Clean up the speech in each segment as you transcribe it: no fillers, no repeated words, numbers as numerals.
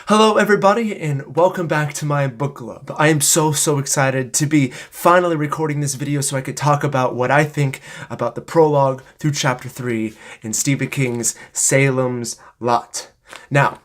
Hello everybody and welcome back to my book club. I am so excited to be finally recording this video so I could talk about what I think about the prologue through chapter 3 in Stephen King's Salem's Lot. Now,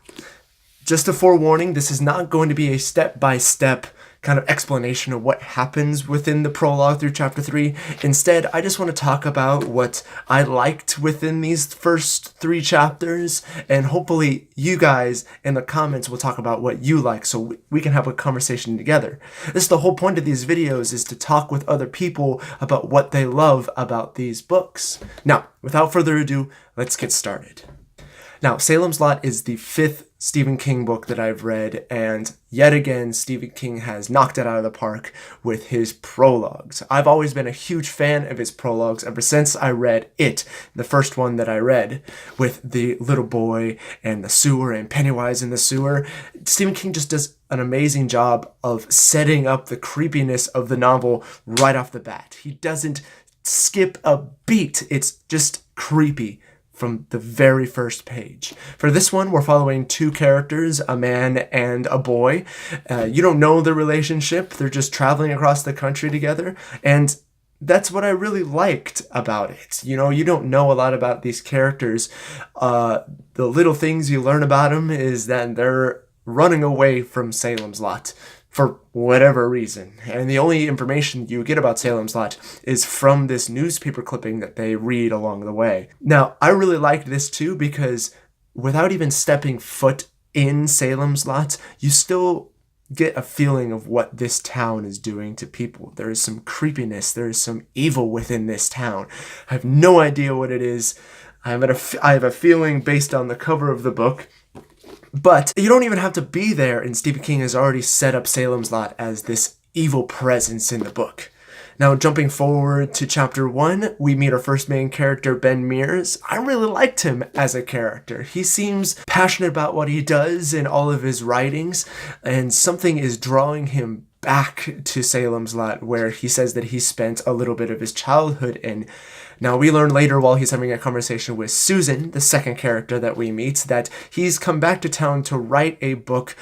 just a forewarning, this is not going to be a step-by-step kind of explanation of what happens within the prologue through chapter 3. Instead, I just want to talk about what I liked within these first 3 chapters, and hopefully you guys in the comments will talk about what you like so we can have a conversation together. This is the whole point of these videos, is to talk with other people about what they love about these books. Now, without further ado, let's get started. Now, Salem's Lot is the 5th Stephen King book that I've read, and yet again, Stephen King has knocked it out of the park with his prologues. I've always been a huge fan of his prologues ever since I read It, the first one that I read, with the little boy and the sewer and Pennywise in the sewer. Stephen King just does an amazing job of setting up the creepiness of the novel right off the bat. He doesn't skip a beat. It's just creepy from the very first page. For this one, we're following 2 characters, a man and a boy. You don't know their relationship. They're just traveling across the country together. And that's what I really liked about it. You know, you don't know a lot about these characters. The little things you learn about them is that they're running away from Salem's Lot for whatever reason. And the only information you get about Salem's Lot is from this newspaper clipping that they read along the way. Now, I really liked this too because without even stepping foot in Salem's Lot, you still get a feeling of what this town is doing to people. There is some creepiness, there is some evil within this town. I have no idea what it is. I have a feeling based on the cover of the book. But you don't even have to be there, and Stephen King has already set up Salem's Lot as this evil presence in the book. Now, jumping forward to chapter 1, we meet our first main character, Ben Mears. I really liked him as a character. He seems passionate about what he does in all of his writings, and something is drawing him back to Salem's Lot, where he says that he spent a little bit of his childhood in. Now, we learn later while he's having a conversation with Susan, the second character that we meet, that he's come back to town to write a book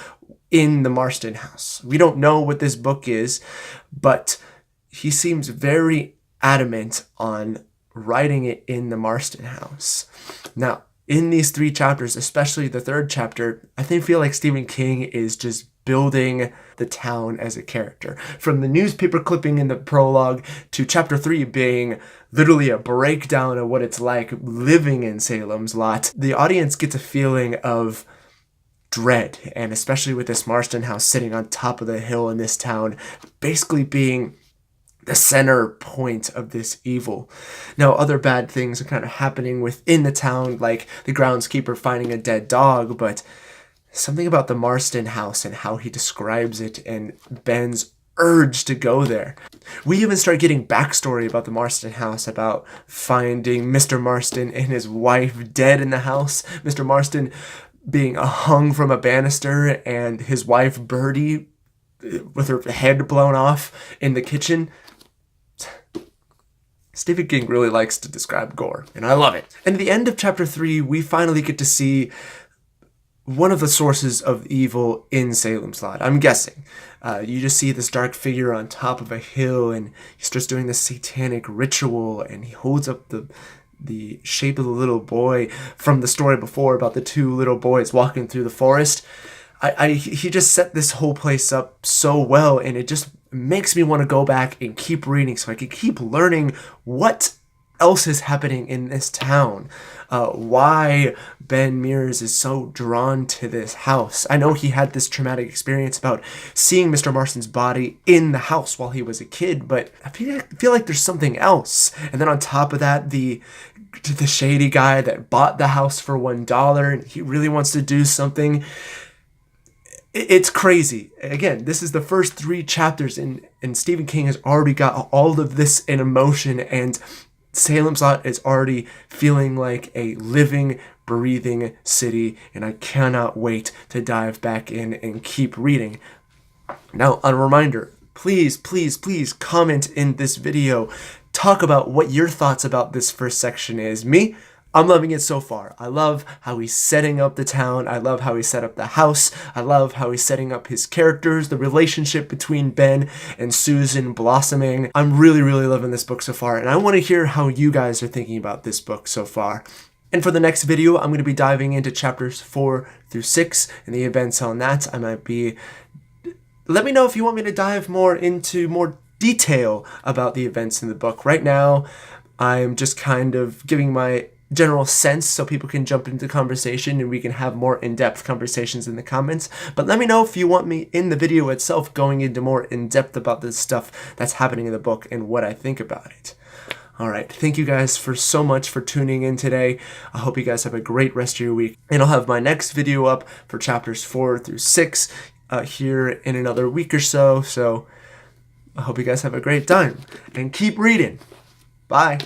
in the Marston house. We don't know what this book is, but he seems very adamant on writing it in the Marston house. Now, in these 3 chapters, especially the 3rd chapter, I feel like Stephen King is just building the town as a character. From the newspaper clipping in the prologue to chapter 3 being literally a breakdown of what it's like living in Salem's Lot, the audience gets a feeling of dread, and especially with this Marston house sitting on top of the hill in this town, basically being the center point of this evil. Now, other bad things are kind of happening within the town, like the groundskeeper finding a dead dog, but something about the Marston house and how he describes it and Ben's urge to go there. We even start getting backstory about the Marston house, about finding Mr. Marston and his wife dead in the house, Mr. Marston being hung from a banister, and his wife Birdie with her head blown off in the kitchen. Stephen King really likes to describe gore, and I love it. And at the end of chapter 3, we finally get to see one of the sources of evil in Salem's Lot. I'm guessing. You just see this dark figure on top of a hill, and he starts doing this satanic ritual, and he holds up the shape of the little boy from the story before about the 2 little boys walking through the forest. He just set this whole place up so well, and it just makes me want to go back and keep reading so I can keep learning what else is happening in this town. Why Ben Mears is so drawn to this house. I know he had this traumatic experience about seeing Mr. Marston's body in the house while he was a kid, but I feel like there's something else. And then on top of that, the shady guy that bought the house for $1, and he really wants to do something. It's crazy. Again, this is the first 3 chapters, and Stephen King has already got all of this in emotion, and Salem's Lot is already feeling like a living, breathing city, and I cannot wait to dive back in and keep reading. Now, a reminder, please comment in this video. Talk about what your thoughts about this first section is. Me, I'm loving it so far. I love how he's setting up the town. I love how he set up the house. I love how he's setting up his characters, the relationship between Ben and Susan blossoming. I'm really, really loving this book so far, and I want to hear how you guys are thinking about this book so far. And for the next video, I'm going to be diving into chapters 4 through 6 and the events on that. Let me know if you want me to dive more into more detail about the events in the book. Right now, I'm just kind of giving my general sense so people can jump into conversation and we can have more in-depth conversations in the comments. But let me know if you want me in the video itself going into more in-depth about this stuff that's happening in the book and what I think about it. Alright, thank you guys so much for tuning in today. I hope you guys have a great rest of your week. And I'll have my next video up for chapters 4 through 6 here in another week or so. So I hope you guys have a great time and keep reading. Bye.